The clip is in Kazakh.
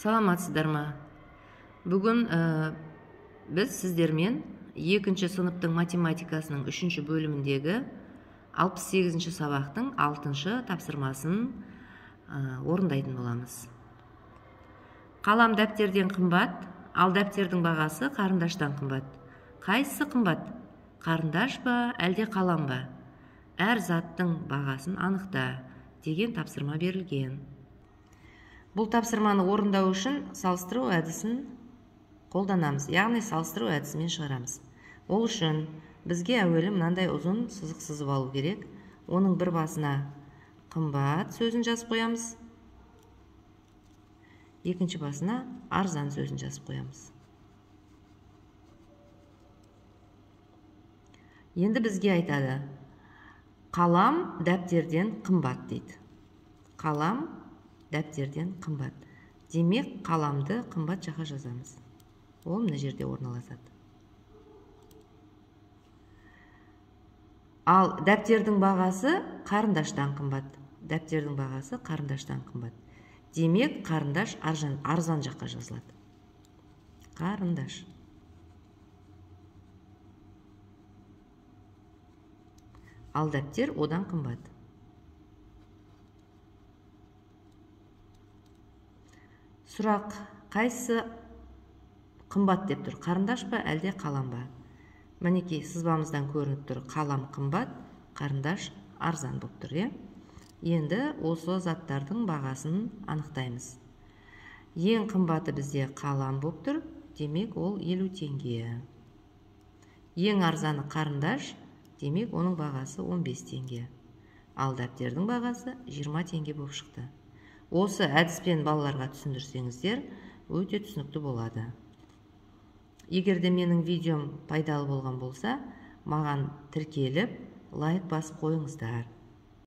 Саламатсыздар ма? Бүгін біз сіздермен 2-ші сыныптың математикасының 3-ші бөліміндегі 68-ші сабақтың 6-ші тапсырмасын орындайтын боламыз. Қалам дәптерден қымбат, ал дәптердің бағасы қарындаштан қымбат. Қайсысы қымбат? Қарындаш па, әлде қалам ба? Әр заттың бағасын анықта деген тапсырма берілген. Бұл тапсырманы орындау үшін салыстыру әдісін қолданамыз, яғни салыстыру әдісімен шығарамыз. Ол үшін бізге әуелі мынандай ұзын сызық сызып алу керек. Оның бір басына қымбат сөзін жазып қоямыз. Екінші басына арзан сөзін жазып қоямыз. Енді бізге айтады, қалам дәптерден қымбат дейді. Қалам дәптерден қымбат. Демек, қаламды қымбат жаққа жазамыз. Ол мына жерде орналасады. Ал дәптердің бағасы қарындаштан қымбат. Дәптердің бағасы қарындаштан қымбат. Демек, қарындаш арзан жаққа жазылады. Қарындаш. Ал дәптер одан қымбат. Сұрақ, қайсы қымбат деп тұр? Қарындаш па, әлде қалам ба? Мінекей сызбамыздан көрініп тұр. Қалам қымбат, қарындаш арзан болып тұр. Енді осы заттардың бағасын анықтаймыз. Ең қымбаты бізде қалам болып тұр. Демек, ол 50 теңге. Ең арзаны қарындаш. Демек, оның бағасы 15 теңге. Ал дәптердің бағасы 20 теңге болып шықты. Осы әдіспен балаларға түсіндірсеңіздер, өте түсінікті болады. Егер де менің видеом пайдалы болған болса, маған тіркеліп, лайк басып қойыңыздар.